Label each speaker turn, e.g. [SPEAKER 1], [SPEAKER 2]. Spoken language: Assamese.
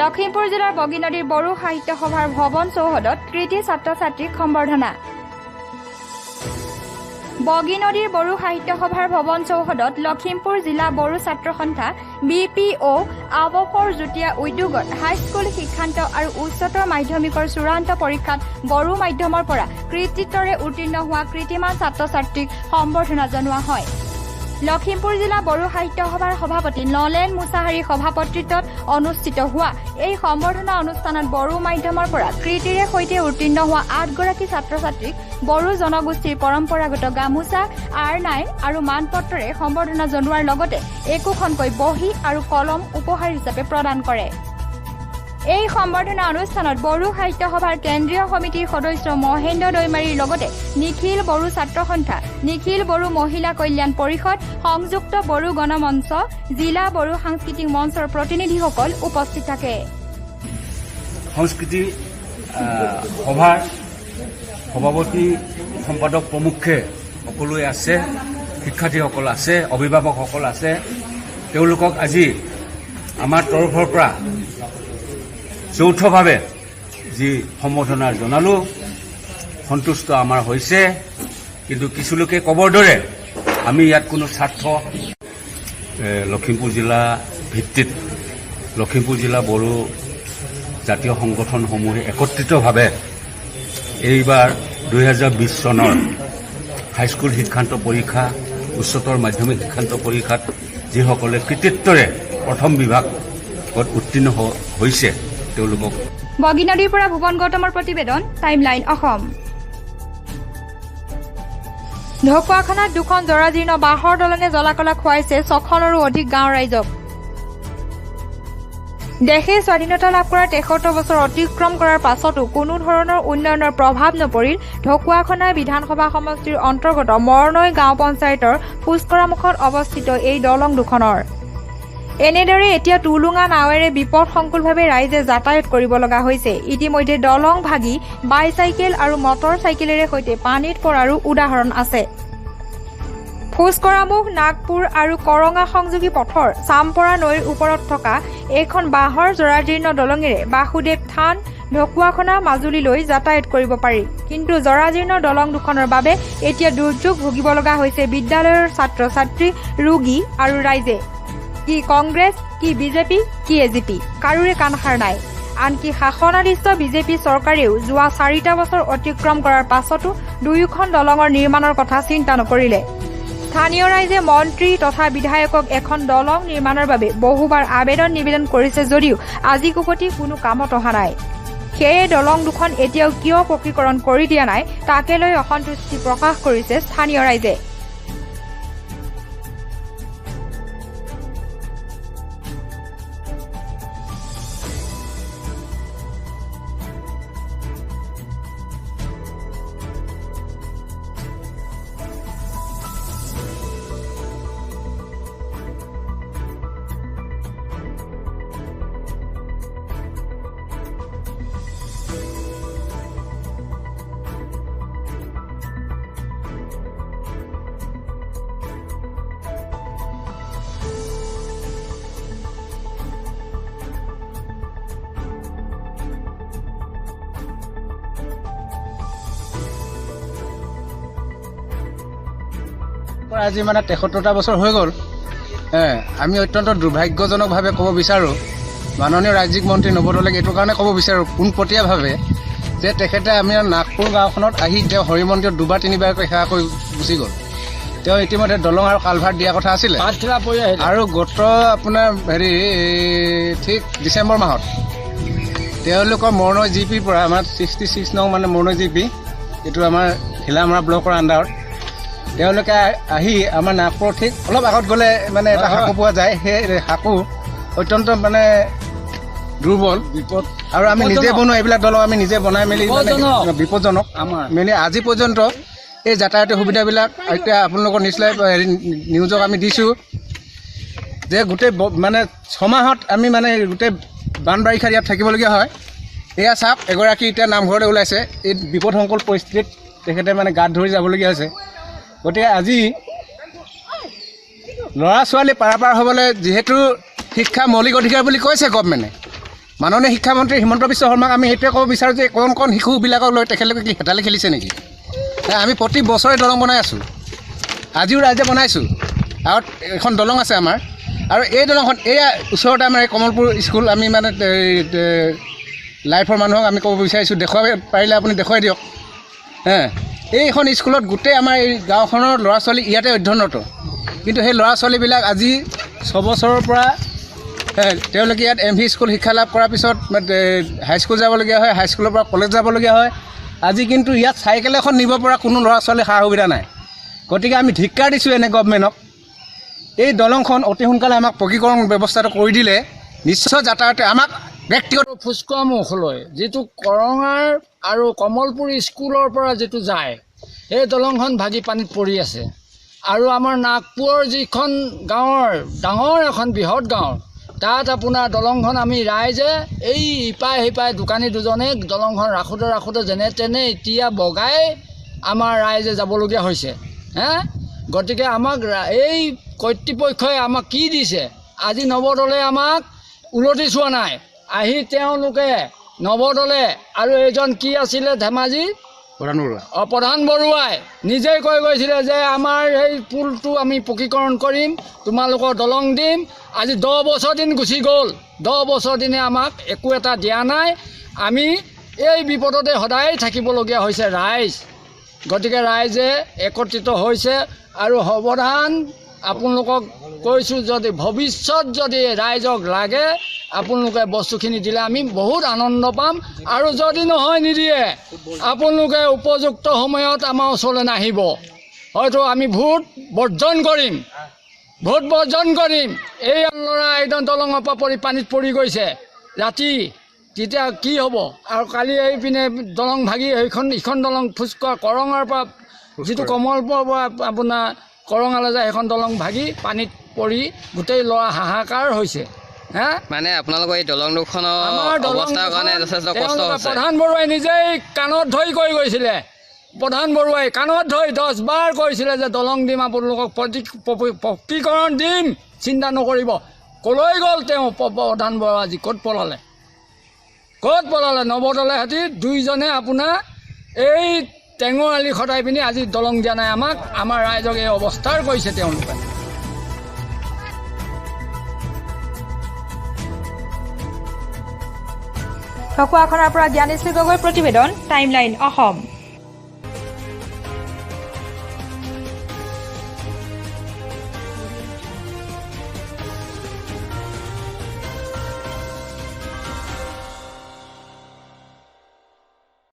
[SPEAKER 1] লখিমপুৰ জিলাৰ বগীনদীৰ বড়ো সাহিত্য সভাৰ ভৱন চৌহদত কৃতি ছাত্ৰ-ছাত্ৰীক সম্বৰ্ধনা। বগীনদীৰ বড়ো সাহিত্য সভাৰ ভৱন চৌহদত লখিমপুৰ জিলা বড়ো ছাত্ৰ সন্থা BPO আৱফৰ যুটীয়া উদ্যোগত হাইস্কুল শিক্ষান্ত আৰু উচ্চতৰ মাধ্যমিকৰ চূড়ান্ত পৰীক্ষাত বড়ো মাধ্যমৰ পৰা কৃতিত্বৰে উত্তীৰ্ণ হোৱা কৃতিমান ছাত্ৰ-ছাত্ৰীক সম্বৰ্ধনা জনোৱা হয়। লখিমপুৰ জিলা বড়ো সাহিত্য সভাৰ সভাপতি নলেন মুছাহাৰীৰ সভাপতিত্বত অনুষ্ঠিত হোৱা এই সম্বৰ্ধনা অনুষ্ঠানত বড়ো মাধ্যমৰ পৰা কৃতিৰে সৈতে উত্তীৰ্ণ হোৱা 8 গৰাকী ছাত্ৰ-ছাত্ৰীক বড়ো জনগোষ্ঠীৰ পৰম্পৰাগত গামোচা, আৰনাই আৰু মানপত্ৰৰে সম্বৰ্ধনা জনোৱাৰ লগতে একোখনকৈ বহী আৰু কলম উপহাৰ হিচাপে প্ৰদান কৰে। এই সম্বৰ্ধনা অনুষ্ঠানত বড়ো সাহিত্য সভাৰ কেন্দ্ৰীয় সমিতিৰ সদস্য মহেন্দ্ৰ দৈমাৰীৰ লগতে নিখিল বড়ো ছাত্ৰ সন্থা, নিখিল বড়ো মহিলা কল্যাণ পৰিষদ, সংযুক্ত বড়ো গণমঞ্চ, জিলা বড়ো সাংস্কৃতিক মঞ্চৰ প্ৰতিনিধিসকল উপস্থিত থাকে।
[SPEAKER 2] সংস্কৃতি সভাৰ সভাপতি সম্পাদক প্ৰমুখে সকলোৱে আছে, শিক্ষাৰ্থীসকল আছে, অভিভাৱকসকল আছে। তেওঁলোকক আজি আমাৰ তৰফৰ পৰা যৌথভাৱে যি সম্বৰ্ধনা জনালোঁ, সন্তুষ্ট আমাৰ হৈছে। কিন্তু কিছু লোকে ক'বৰ দৰে আমি ইয়াত কোনো স্বাৰ্থ লখিমপুৰ জিলা ভিত্তিত লখিমপুৰ জিলা বড়ো জাতীয় সংগঠনসমূহে একত্ৰিতভাৱে এইবাৰ 2020 চনৰ হাইস্কুল শিক্ষান্ত পৰীক্ষা, উচ্চতৰ মাধ্যমিক শিক্ষান্ত পৰীক্ষাত যিসকলে কৃতিত্বৰে প্ৰথম বিভাগত উত্তীৰ্ণ হৈছে তেওঁলোকক।
[SPEAKER 1] বগীনদীৰ পৰা ভুৱন গৌতমৰ প্ৰতিবেদন, টাইমলাইন অসম। ঢকুৱাখানাত 2খন জৰাজীৰ্ণ বাঁহৰ দলঙে জ্বলাকলা খুৱাইছে 6খনৰো অধিক গাঁৱৰ ৰাইজক। দেশে স্বাধীনতা লাভ কৰাৰ 73 বছৰ অতিক্ৰম কৰাৰ পাছতো কোনো ধৰণৰ উন্নয়নৰ প্ৰভাৱ নপৰিল ঢকুৱাখানা বিধানসভা সমষ্টিৰ অন্তৰ্গত মৰণৈ গাঁও পঞ্চায়তৰ ফুচকৰামুখত অৱস্থিত এই দলং দুখনৰ। এনেদৰে এতিয়া টুলুঙা নাৱেৰে বিপদসংকুলভাৱে ৰাইজে যাতায়াত কৰিব লগা হৈছে। ইতিমধ্যে দলং ভাগি বাইচাইকেল আৰু মটৰ চাইকেলেৰে সৈতে পানীত পৰাৰো উদাহৰণ আছে। ফুচকৰামুখ, নাগপুৰ আৰু কৰঙা সংযোগী পথৰ চামপৰা নৈৰ ওপৰত থকা এইখন বাঁহৰ জৰাজীৰ্ণ দলঙেৰে বাসুদেৱ থান, ঢকুৱাখানা, মাজুলীলৈ যাতায়াত কৰিব পাৰি। কিন্তু জৰাজীৰ্ণ দলং দুখনৰ বাবে এতিয়া দুৰ্যোগ ভুগিব লগা হৈছে বিদ্যালয়ৰ ছাত্ৰ-ছাত্ৰী, ৰোগী আৰু ৰাইজে। কি কংগ্ৰেছ, কি বিজেপি, কি এজিপি, কাৰোৰে কাণসাৰ নাই। আনকি শাসনাধীষ্ঠ বিজেপি চৰকাৰেও যোৱা 4টা বছৰ অতিক্ৰম কৰাৰ পাছতো দুয়োখন দলঙৰ নিৰ্মাণৰ কথা চিন্তা নকৰিলে। স্থানীয় ৰাইজে মন্ত্ৰী তথা বিধায়কক এখন দলং নিৰ্মাণৰ বাবে বহুবাৰ নিবেদন কৰিছে যদিও আজি কুপতি কোনো কামত অহা নাই। সেয়ে দলং দুখন এতিয়াও কিয় পকীকৰণ কৰি দিয়া নাই তাকে লৈ অসন্তুষ্টি প্ৰকাশ কৰিছে স্থানীয় ৰাইজে।
[SPEAKER 3] আজি মানে 73টা বছৰ হৈ গ'ল। আমি অত্যন্ত দুৰ্ভাগ্যজনকভাৱে ক'ব বিচাৰোঁ, মাননীয় ৰাজ্যিক মন্ত্ৰী নৱদলৈক এইটো কাৰণে ক'ব বিচাৰোঁ পোনপটীয়াভাৱে যে তেখেতে আমি নাগপুৰ গাঁওখনত আহি তেওঁ হৰি মন্দিৰত 2-3বাৰকৈ সেৱা কৰি গুচি গ'ল। তেওঁ ইতিমধ্যে দলং আৰু কালভাৰ্ট দিয়া কথা আছিলে আৰু গত আপোনাৰ ঠিক ডিচেম্বৰ মাহত তেওঁলোকৰ মৰণৈ জিপিৰ পৰা আমাৰ 66 নং মানে মৰণৈ জিপি, এইটো আমাৰ ঘিলামৰা ব্লকৰ আণ্ডাৰত, তেওঁলোকে আহি আমাৰ নাগপুৰ ঠিক অলপ আগত গ'লে মানে এটা সাঁকো পোৱা যায়। সেই সাঁকো অত্যন্ত মানে দুৰ্বল, বিপদ আৰু আমি নিজে বনোৱা এইবিলাক দলং আমি নিজে বনাই মেলি বিপদজনক মেলি আজি পৰ্যন্ত এই যাতায়াতৰ সুবিধাবিলাক এতিয়া আপোনালোকৰ নিশ্চয় নিউজক আমি দিছোঁ যে গোটেই মানে 6 মাহত আমি মানে গোটেই বানবাৰিষাত ইয়াত থাকিবলগীয়া হয়। এয়া চাওক, এগৰাকী এতিয়া নামঘৰলৈ ওলাইছে, এই বিপদসংকুল পৰিস্থিতিত তেখেতে মানে গাত ধৰি যাবলগীয়া হৈছে। গতিকে আজি ল'ৰা ছোৱালী পাৰ হ'বলৈ যিহেতু শিক্ষা মৌলিক অধিকাৰ বুলি কৈছে গভৰ্ণমেণ্টে, মাননীয় শিক্ষামন্ত্ৰী হিমন্ত বিশ্ব শৰ্মাক আমি সেইটোৱে ক'ব বিচাৰোঁ যে কণ শিশুবিলাকক লৈ তেখেতলোকে কি হেতালি খেলিছে নেকি? আমি প্ৰতি বছৰে দলং বনাই আছোঁ, আজিও ৰাইজে বনাইছোঁ, আৰু এখন দলং আছে আমাৰ। আৰু এই দলংখন এয়া ওচৰতে আমাৰ এই কমলপুৰ স্কুল, আমি মানে লাইফৰ মানুহক আমি ক'ব বিচাৰিছোঁ, দেখুৱাব পাৰিলে আপুনি দেখুৱাই দিয়ক। এইখন স্কুলত গোটেই আমাৰ এই গাঁওখনৰ ল'ৰা ছোৱালী ইয়াতে অধ্যয়নৰত, কিন্তু সেই ল'ৰা ছোৱালীবিলাক আজি 6 বছৰৰ পৰা তেওঁলোকে ইয়াত MV স্কুল শিক্ষা লাভ কৰাৰ পিছত হাইস্কুল যাবলগীয়া হয়, হাইস্কুলৰ পৰা কলেজ যাবলগীয়া হয়। আজি কিন্তু ইয়াত চাইকেল এখন নিব পৰা কোনো ল'ৰা ছোৱালীৰ সা সুবিধা নাই। গতিকে আমি ধিক্কাৰ দিছোঁ এনে গভৰ্ণমেণ্টক। এই দলংখন অতি সোনকালে আমাক পকীকৰণ ব্যৱস্থাটো কৰি দিলে নিশ্চয় যাতায়াতে আমাক ব্যক্তিগত
[SPEAKER 4] ফুচকা মুখলৈ যিটো কৰঙাৰ আৰু কমলপুৰ স্কুলৰ পৰা যিটো যায়, সেই দলংখন ভাগি পানীত পৰি আছে। আৰু আমাৰ নাগপুৰৰ যিখন গাঁৱৰ ডাঙৰ এখন বৃহৎ গাঁও, তাত আপোনাৰ দলংখন আমি ৰাইজে এই ইপাই সিপাই দোকানী দুজনে দলংখন ৰাখোঁতে যেনে তেনে এতিয়া বগাই আমাৰ ৰাইজে যাবলগীয়া হৈছে। গতিকে আমাক এই কৰ্তৃপক্ষই আমাক কি দিছে? আজি নৱদলে আমাক উলটি চোৱা নাই। আহি তেওঁলোকে নৱদলে আৰু এইজন কি আছিলে ধেমাজি প্ৰধান বৰুৱাই নিজেই কৈ গৈছিলে যে আমাৰ এই পুলটো আমি পকীকৰণ কৰিম, তোমালোকৰ দলং দিম। আজি 10 বছৰ দিন গুচি গ'ল, 10 বছৰ দিনে আমাক একো এটা দিয়া নাই। আমি এই বিপদতে সদায় থাকিবলগীয়া হৈছে ৰাইজ। গতিকে ৰাইজে একত্ৰিত হৈছে আৰু সাৱধান আপোনালোকক কৈছোঁ, যদি ভৱিষ্যত যদি ৰাইজক লাগে আপোনালোকে বস্তুখিনি দিলে আমি বহুত আনন্দ পাম। আৰু যদি নহয় নিদিয়ে আপোনালোকে উপযুক্ত সময়ত আমাৰ ওচৰলৈ নাহিব, হয়তো আমি ভোট বৰ্জন কৰিম। এই ল'ৰা একদম দলঙৰ পৰা পৰি পানীত পৰি গৈছে ৰাতি, তেতিয়া কি হ'ব? আৰু কালি এইপিনে দলং ভাগি ইখন দলং কৰঙাৰ পৰা যিটো কমলপুৰৰ পৰা আপোনাৰ কৰঙালৈ যায় সেইখন দলং ভাগি পানীত পৰি গোটেই ল'ৰা হাহাকাৰ হৈছে।
[SPEAKER 5] মানে আপোনালোকৰ এই দলং দুখনৰ অৱস্থাৰ কাৰণে যথেষ্ট কষ্ট হৈছে।
[SPEAKER 4] প্ৰধান বৰুৱাই নিজেই কাণত ধৰি কৈ গৈছিলে, প্ৰধান বৰুৱাই কাণত ধৰি 10 বাৰ কৈছিলে যে দলং দিম, আপোনালোকক পকীকৰণ দিম, চিন্তা নকৰিব। ক'লৈ গ'ল তেওঁ প্ৰধান বৰুৱা? আজি ক'ত পলালে? নৱদলে সিহঁতি দুইজনে আপোনাৰ এই টেঙৰ আলি খটাই পিনি আজি দলং দিয়া নাই আমাক, আমাৰ ৰাইজক এই অৱস্থাৰ কৰিছে তেওঁলোকে।
[SPEAKER 1] ঢকুৱাখনৰ পৰা জ্ঞানেশ্ৰী গগৈৰ প্ৰতিবেদন, টাইমলাইন অসম।